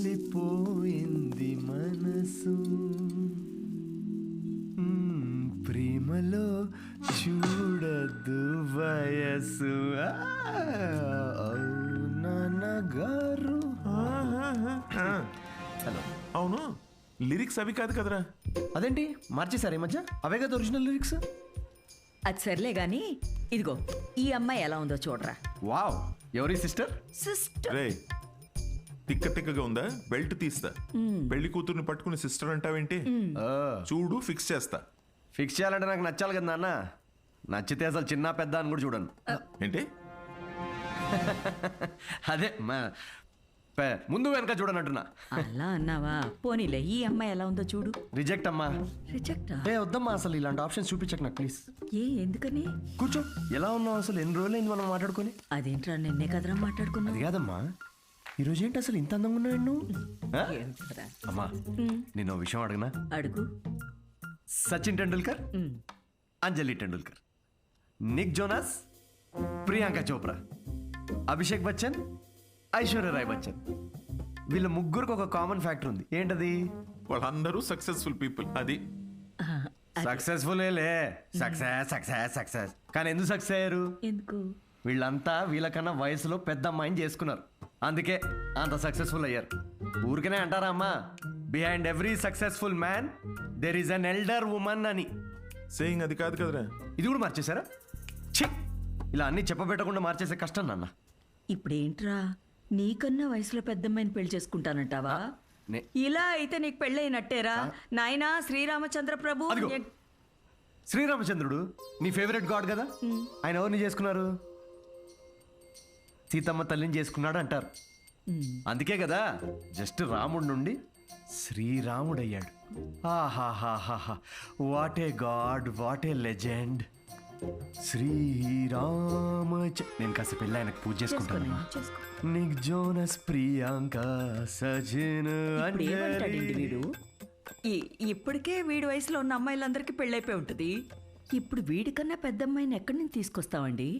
వాలిపోయింది మనసు ప్రేమలో చూడద్దు వయసు నాన్నగారు. హలో. అవును, లిరిక్స్ అవి కాదు కదరా. అదేంటి మార్చేశారు ఈ మధ్య? అవే కదా ఒరిజినల్ లిరిక్స్. అది సర్లే గాని ఇదిగో ఈ అమ్మాయి ఎలా ఉందో చూడరా. వావ్, ఎవరి సిస్టర్? సిస్టర్. రే, తిక్కగా ఉందా? బెల్ట్ తీస్తా. పెళ్లి కూతుర్ని పట్టుకుని సిస్టర్ అంటావేంటి? చూడు, ఫిక్స్ చేస్తా. ఫిక్స్ చేయాలంటే నాకు నచ్చాలి కదా నాన్న. నచ్చితే అసలు చిన్న పెద్ద అని కూడా చూడను. ఏంటి? అదే ముందు వెనక చూడనంటున్నా. అలా అన్నావా? పోనీలే, ఈ అమ్మాయి ఎలా ఉందో చూడు. రిజెక్ట్ అమ్మా. రిజెక్టా? వద్దమ్మా, అసలు ఇలాంటి ఆప్షన్స్ చూపించక నాకు ప్లీజ్. ఎందుకని? కూర్చో. ఎలా ఉన్నావు? అసలు ఎన్ని రోజులైంది మనం మాట్లాడుకొని? అదేంట్రా, నిన్నే కదరా మాట్లాడుకున్నా. అది కాదమ్మా, ఈరోజు ఏంటి అసలు ఇంత అందంగా ఉన్నావు నువ్వు? అమ్మా, నేను ఓ విషయం అడగనా? అడుగు. సచిన్ టెండూల్కర్, అంజలి టెండూల్కర్, నిక్ జోనాస్, ప్రియాంక చోప్రా, అభిషేక్ బచ్చన్, ఐశ్వర్య రాయ్ బచ్చన్, వీళ్ళ ముగ్గురికి ఒక కామన్ ఫ్యాక్టర్ ఉంది. ఏంటది? వాళ్ళందరూ సక్సెస్ఫుల్ పీపుల్. అది సక్సెస్ఫుల్ సక్సెస్ సక్సెస్ సక్సెస్. కానీ ఎందుకు సక్సెస్ అయ్యారు? ఎందుకు? వీళ్ళంతా వీళ్ళకన్నా వయసులో పెద్ద అమ్మాయిని చేసుకున్నారు, అందుకే అంత సక్సెస్ఫుల్ అయ్యారు. ఊరికనే అంటారా అమ్మా, behind every successful man there is an elder woman అని. సేయింగ్ అది కాదు కదరా. ఇది కూడా మార్చేశారా? ఛీ, ఇలా అన్ని చెప్పబెట్టకుండా మార్చేసే కష్టం నాన్న. ఇప్పుడేంట్రా, నీకన్నా వయసులో పెద్దమ్మాయిని పెళ్లి చేసుకుంటానంటావా? ఇలా అయితే నీకు పెళ్ళైనట్టేరా నాయనా. శ్రీరామచంద్ర ప్రభు. శ్రీరామచంద్రుడు నీ ఫేవరెట్ గాడ్ కదా, ఆయన ఎవరిని చేసుకున్నారు? సీతమ్మ తల్లిని చేసుకున్నాడు అంటారు. అందుకే కదా జస్ట్ రాముడి నుండి శ్రీరాముడయ్యాడు. ఆహాహాహా, what a god, what a legend. Srirama. నేను కాస్త పెళ్ళి ఆయనకు పూజ చేసుకుంటాను. నిక్ జోనస్, ప్రియాంక, సజిన్, వీడు ఇప్పటికే వీడి వయసులో ఉన్న అమ్మాయిలందరికీ పెళ్ళైపోయి ఉంటుంది. ఇప్పుడు వీడికన్నా పెద్ద అమ్మాయిని ఎక్కడి నుంచి తీసుకొస్తావండి?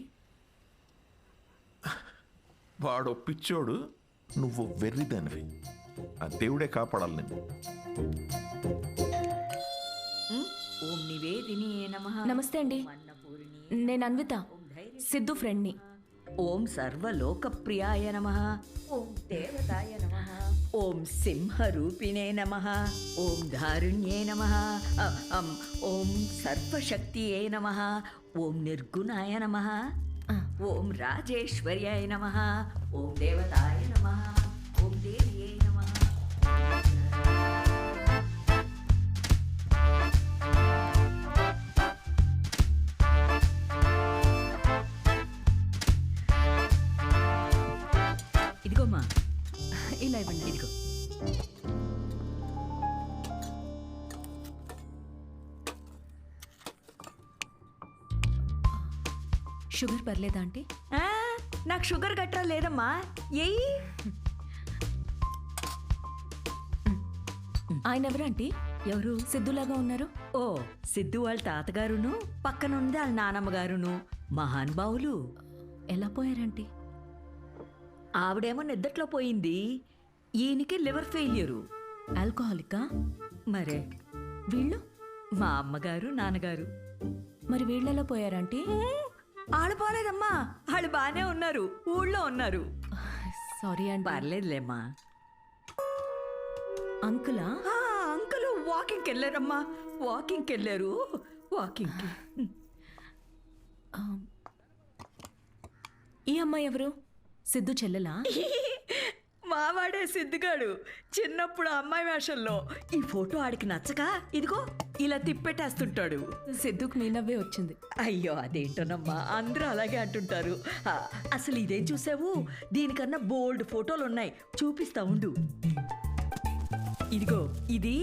వాడు పిచ్చోడు, నువ్వు వెర్రిదానివి. ఆ దేవుడే కాపాడాలి నిన్ను. ఓం నివేదిని నమః. నమస్తే అండి, నేను అన్విత, సిద్ధు ఫ్రెండ్ని. ఓం సర్వలోకప్రియాయ నమః. ఓం దేవతాయ నమః. ఓం సింహరూపిణే నమః. ఓం ధారుణ్యే నమః. ఓం సర్వశక్తియే నమః. ఓం నిర్గుణాయ నమః. ఓం రాజేశ్వర్యాయ నమః. ఓం దేవతాయ నమః. ఓం దేవ్యే నమః. ఇదిగోమ్మా, ఇలా ఇవ్వండి. ఇదిగో. షుగర్ పర్లేదా ఆంటీ? నాకు షుగర్ గట్రా లేదమ్మా. ఏయ్, ఆయన ఎవరు ఆంటీ? ఎవరు? సిద్ధులాగా ఉన్నారు. ఓ, సిద్ధు వాళ్ళ తాతగారును, పక్కనుంది వాళ్ళ నానమ్మగారును, మహానుభావులు. ఎలా పోయారంటీ? ఆవిడేమో నిద్దట్లో పోయింది, ఈయనకి లివర్ ఫెయిల్యూరు. ఆల్కహాలికా? మరే వీళ్ళు? మా అమ్మగారు, నాన్నగారు. మరి వీళ్ళెలా పోయారంటీ? వాళ్ళు పోలేదమ్మా, వాళ్ళు బాగానే ఉన్నారు, ఊళ్ళో ఉన్నారు. సారీ అండి. పర్లేదులేమ్మా. అంకులా? అంకుల్ వాకింగ్కి వెళ్ళారమ్మా, వాకింగ్కి వెళ్ళారు. వాకింగ్కి. ఈ అమ్మాయి ఎవరు? సిద్ధు చెల్లెలా? మావాడే సిద్ధుగాడు, చిన్నప్పుడు అమ్మాయి వేషంలో. ఈ ఫోటో ఆడికి నచ్చక ఇదిగో ఇలా తిప్పెట్టేస్తుంటాడు. సిద్ధుకు నీ నవ్వే వచ్చింది. అయ్యో, అదేంటోనమ్మా, అందరూ అలాగే అంటుంటారు. అసలు ఇదేం చూసావు, దీనికన్నా బోల్డ్ ఫోటోలు ఉన్నాయి, చూపిస్తా ఉండు. ఇదిగో, ఇది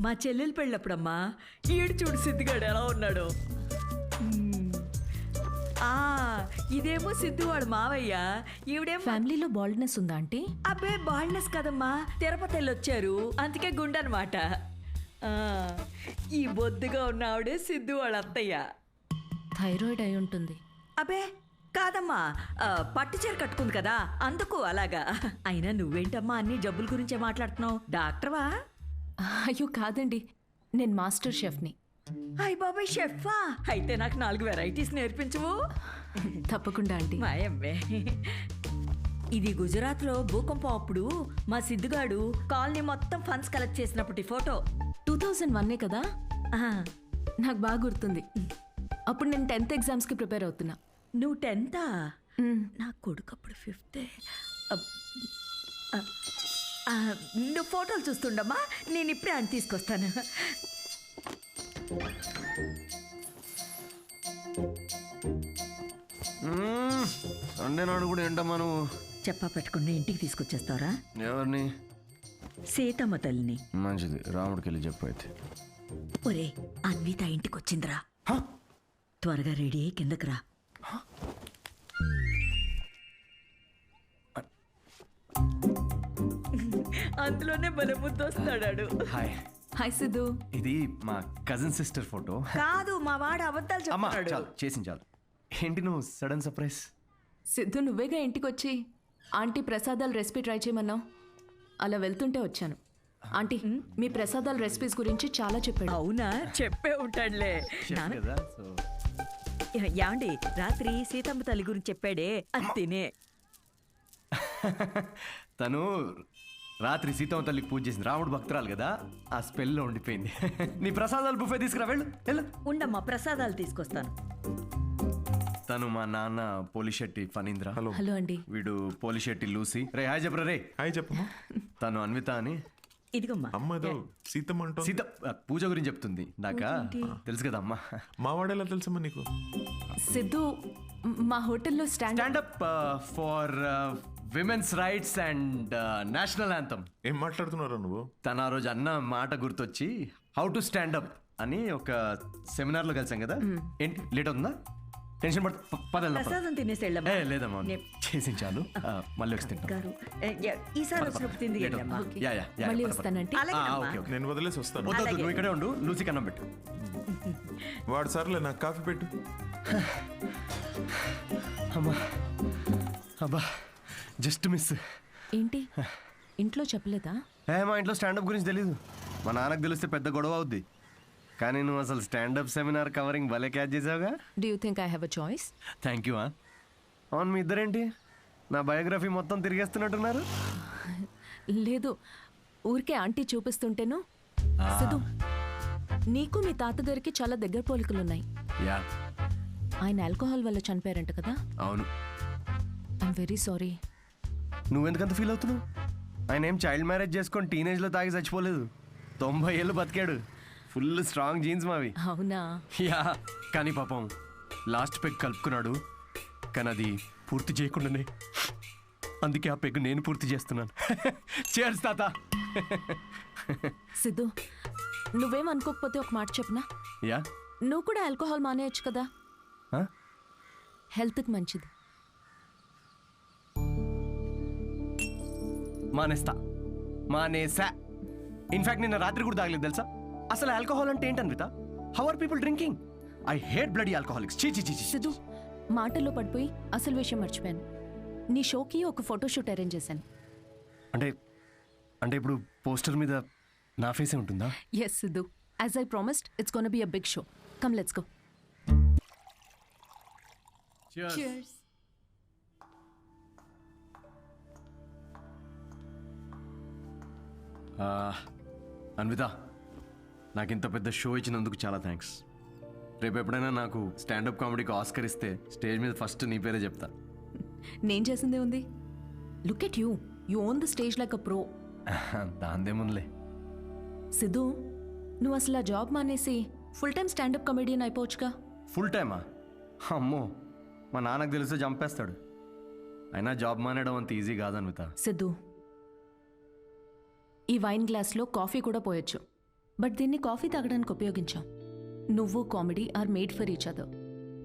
మా చెల్లెలు పెళ్ళప్పుడమ్మా. ఈడు చూడు సిద్ధుగాడు ఎలా ఉన్నాడో. ఇదేమో సిద్ధు వాడు మావయ్య. ఈవిడేమో. ఫ్యామిలీలో బాల్డ్నెస్ ఉందా ఆంటీ? అబ్బే, బాల్డ్నెస్ కదమ్మా, తిరుపతి వెళ్ళొచ్చారు, అందుకే గుండెనమాట. ఈ బొద్దుగా ఉన్న ఆవిడే సిద్ధు వాళ్ళ అత్తయ్య. థైరాయిడ్ అయి ఉంటుంది. అబ్బే, కాదమ్మా పట్టు చీర కట్టుకుంది కదా అందుకు అలాగా. అయినా నువ్వేంటమ్మా అన్ని జబ్బుల గురించే మాట్లాడుతున్నావు? డాక్టర్వా? అయ్యో కాదండి, నేను మాస్టర్ షెఫ్ని. అయ్ బాబాయ్ షెఫా, అయితే నాకు 4 వెరైటీస్ నేర్పించవు? తప్పకుండా ఆంటీ. మాయమ్మే. ఇది గుజరాత్లో భూకంపం అప్పుడు మా సిద్ధుగాడు కాలనీ మొత్తం ఫండ్స్ కలెక్ట్ చేసినప్పటి ఫోటో. 2001 కదా, ఆ, నాకు బాగా గుర్తుంది. అప్పుడు నేను 10th ఎగ్జామ్స్కి ప్రిపేర్ అవుతున్నా. నువ్వు 10th? మ్, నా కొడుకు అప్పుడు 5th. నువ్వు ఫోటోలు చూస్తుండమ్మా, నేను ఇప్పుడే అని తీసుకొస్తాను. సండే నాడు కూడా ఏంటమ్మా నువ్వు? చెప్పా పెట్టకుండా ఇంటికి తీసుకొచ్చేస్తారా? ఎవరిని? సీతమ్మ తల్లిని. మంచిది, రాముడికి వెళ్ళి చెప్పు అయితే. ఒరే, అన్విత ఇంటికి వచ్చిందిరా. హ? త్వరగా రెడీ అయ్యి కిందకి రా. అందులోనే బలముద్దు వస్తాడాడు. Hi, hi Siddhu. ఇది మా కజిన్ సిస్టర్ ఫోటో. కాదు, మా వాడు అబద్ధాలు అమ్మా చెప్తాడు. చాలు, చేసింది చాలు. ఏంటి నువ్వు సడన్ సర్ప్రైజ్? సిద్ధు, నువ్వేగా ఇంటికి వచ్చి ఆంటీ ప్రసాదాల రెసిపీ ట్రై చేయమన్నావు. అలా వెళ్తుంటే వచ్చాను. ఆంటీ, మీ ప్రసాదాల రెసిపీస్ గురించి చాలా చెప్పాడు. అవునా? చెప్పే ఉంటాడులే. నాన్న, కదా సో యాండి రాత్రి సీతమ్మ తల్లి గురించి చెప్పాడే, అది తినే. తను రాత్రి సీతమ్మ తల్లికి పూజ చేసింది. రాముడు భక్తురాలు కదా, ఆ స్పెల్లో ఉండిపోయింది. నీ ప్రసాదాలు బుఫే తీసుకురా, వెళ్ళు వెళ్ళు. ఉండమ్మా, ప్రసాదాలు తీసుకొస్తాను. తను మా నాన్న పోలిశెట్టి ఫణీంద్ర. హలో. హలో అండి. వీడు పోలిశెట్టి లూసి. రే హాయ్ చెప్పరా రే. హాయ్ చెప్పమ్మా. తను అన్విత అని. ఇదిగమ్మా. అమ్మ ఏదో సీతమ్మ అంటో. సీత పూజ గురించి చెప్తుంది. నాకా తెలుసు కదా అమ్మా. మా వాడేలా తెలుసమ్మా నీకు? సిద్ధు, మా హోటల్లో stand up for women's rights and national anthem. ఏం మాట్లాడుతున్నారా నువ్వు? తను ఆ రోజు అన్న మాట గుర్తొచ్చి హౌ టు స్టాండప్ అని ఒక సెమినార్లో కలిసాం కదా. ఏంటి లేట్ అవుతుందా? టెన్షన్ పడతా. ప్రసాదం తినేసి వెళ్ళమ్మా. లేదమ్మా, చేసి చాలు. మళ్ళీ వచ్చి తింటాం. గారు, ఈసారి వచ్చినప్పుడు తింది Late వెళ్ళమ్మా. అవుతుంది. యా, యా, యా, మళ్ళీ పద, పద. వస్తానంటే. అలాగేనమ్మా. Okay, okay. నేను వదిలేసి వస్తాను. వద్దు, వద్దు, నువ్వు ఇక్కడే ఉండు. లూసి కన్నం పెట్టు. వాడు సర్లే, నాకు కాఫీ పెట్టు. అమ్మా, అబ్బా, జస్ట్ మిస్. ఏంటి ఇంట్లో చెప్పలేదా? మా ఇంట్లో స్టాండప్ గురించి తెలీదు. మా నాన్నకు తెలిస్తే పెద్ద గొడవ అవుద్ది. కానీ నువ్వు అసలు స్టాండప్ సెమినార్ కవరింగ్ భలే క్యాచ్ చేసావుగా. Do you think I have a choice? Thank you. అవును, మీ ఇద్దరేంటి నా బయోగ్రఫీ మొత్తం తిరిగేస్తున్నట్టున్నారు? లేదు, ఊరికే ఆంటీ చూపిస్తుంటేను. సిద్ధు, నీకు మీ తాతగారికి చాలా దగ్గర పోలికలున్నాయి. యా, ఆయన ఆల్కహాల్ వల్ల చనిపోయారంట కదా. అవును. I'm very sorry. నువ్వెందుకంత ఫీల్ అవుతున్నావు? ఆయన ఏం చైల్డ్ మ్యారేజ్ చేసుకొని టీనేజ్లో తాగి చచ్చిపోలేదు. 90 ఏళ్ళు బతికాడు. ఫుల్ స్ట్రాంగ్ జీన్స్ మావి. అవునా? యా, కానీ పాపం లాస్ట్ పెగ్ కలుపుకున్నాడు. కానీ అది పూర్తి చేయకుండానే, అందుకే ఆ పెగ్ నేను పూర్తి చేస్తున్నాను. చేర్స్ తాత. సిద్ధు, నువ్వేం అనుకోకపోతే ఒక మాట చెప్పనా? యా. నువ్వు కూడా ఆల్కహాల్ మానేయచ్చు కదా, హెల్త్కి మంచిది. మానేసా. ఇన్ఫాక్ట్ నిన్న రాత్రి కూడా తాగలేదు తెలుసా. అసలు ఆల్కహాల్ అంటే ఏంటన్విత? How are people drinking? I hate bloody alcoholics. చీ చీ చీ. సిద్ధు, మాటల్లో పడిపోయి అసలు విషయం మర్చిపోయాను. నీ షోకి ఒక ఫోటోషూట్ అరేంజ్ చేశాను. అంటే అంటే ఇప్పుడు పోస్టర్ మీద నా ఫేసే ఉంటుందా? Yes Siddhu, as I promised, it's gonna be a big show. Come let's go. Cheers. Anvitha, నాకు ఇంత పెద్ద షో ఇచ్చినందుకు చాలా థ్యాంక్స్. రేపు ఎప్పుడైనా నాకు స్టాండప్ కామెడీకి ఆస్కర్ ఇస్తే స్టేజ్ మీద ఫస్ట్ నీ పేరే చెప్తా. నేను చేసిందే ఉంది. Look at you, you own the stage like a pro. దాందేముందిలే. సిద్ధు, నువ్వు అసలు ఆ జాబ్ మానేసి ఫుల్ టైం స్టాండప్ కమెడియన్ అయిపోవచ్చుగా. ఫుల్ టైమా? అమ్మో, మా నాన్నకు తెలిస్తే చంపేస్తాడు. అయినా జాబ్ మానేయడం అంత ఈజీ కాదన్విత. సిద్ధు, ఈ వైన్ గ్లాస్లో కాఫీ కూడా పోయొచ్చు, బట్ దీన్ని కాఫీ తాగడానికి ఉపయోగించాం. నువ్వు comedy are made for each other.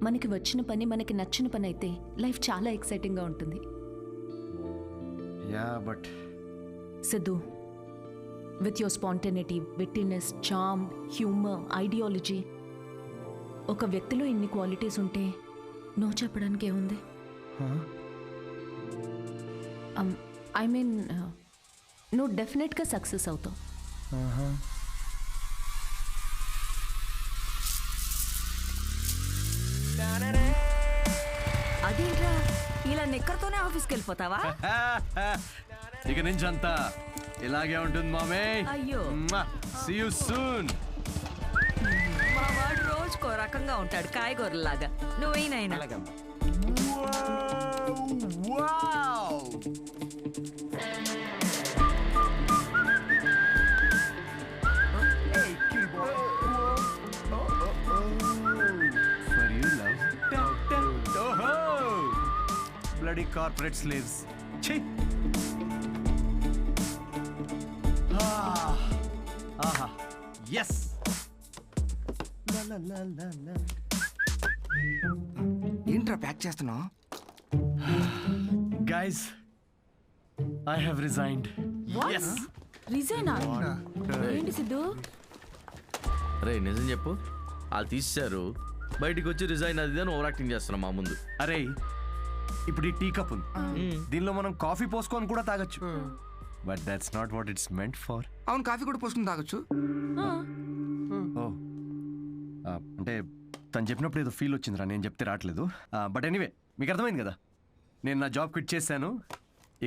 మనకి వచ్చిన పని మనకి నచ్చిన పని అయితే లైఫ్ చాలా ఎక్సైటింగ్గా ఉంటుంది. Yeah, but Siddhu, with your spontaneity, wittiness, charm, humour, ideology, ఒక వ్యక్తిలో ఇన్ని క్వాలిటీస్ ఉంటే నో చెప్పడానికి ఏముంది? ఐ మీన్ నువ్వు డెఫినెట్గా సక్సెస్ అవుతావు. అదేంట్రా ఇలా నిక్కర్తోనే ఆఫీస్కి వెళ్ళిపోతావా? ఇక నుంచి అంతా ఇలాగే ఉంటుంది మామే. అయ్యో. See you soon. మా వాడు రోజుకో రకంగా ఉంటాడు కాయగూరలాగా. నువ్వేనైనా Bloody corporate slaves. Chi. Aha. Yes. La la la la. ఏంట్రా ప్యాక్ చేస్తున్నావు? Guys, I have resigned. Yes. రిజైనా? ఏంటి సిద్ధు? రే నిజం చెప్పు, వాళ్ళు తీసేశారు, బయటికి వచ్చి రిజైన్ అది అని ఓవర్ యాక్టింగ్ చేస్తున్నాం మా ముందు. అరే ఇప్పుడు ఈ టీ కప్ ఉంది, దీనిలో మనం కాఫీ పోసుకొని కూడా తాగొచ్చు. But that's not what it's meant for. అవును, కాఫీ కూడా పోసుకుని తాగొచ్చు. ఓ అంటే తను చెప్పినప్పుడు ఏదో ఫీల్ వచ్చిందిరా, నేను చెప్తే రావట్లేదు. బట్ ఎనీవే మీకు అర్థమైంది కదా, నేను నా జాబ్ క్విట్ చేశాను.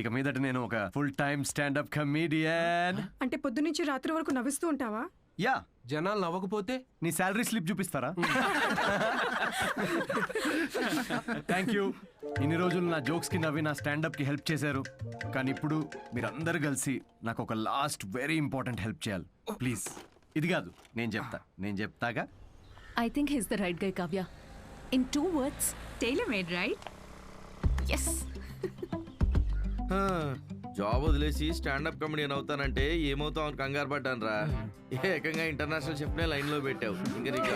ఇక మీదట నేను ఒక ఫుల్ టైమ్ స్టాండప్ కమీడియన్. అంటే పొద్దునుంచి రాత్రి వరకు నవ్విస్తూ ఉంటావా? యా. జనాలు నవ్వకపోతే నీ శాలరీ స్లిప్ చూపిస్తారా? Thank you. ఇన్ని రోజులు నా జోక్స్ కి నవ్వి నా స్టాండప్ కి హెల్ప్ చేశారు. కానీ ఇప్పుడు మీరందరూ కలిసి నాకు ఒక లాస్ట్ వెరీ ఇంపార్టెంట్ హెల్ప్ చేయాలి ప్లీజ్. ఇది కాదు, నేను చెప్తాగా. I think he's the right guy Kavya. In 2 words, tailor made right. Yes. Job వదిలేసి స్టాండప్ కమెడియన్ అవుతానంటే ఏమవుతావు అని కంగారు పడ్డాను రా. ఏకంగా ఇంటర్నేషనల్ షిప్ నే లైన్ లో పెట్టావు. ఇంకా నీకు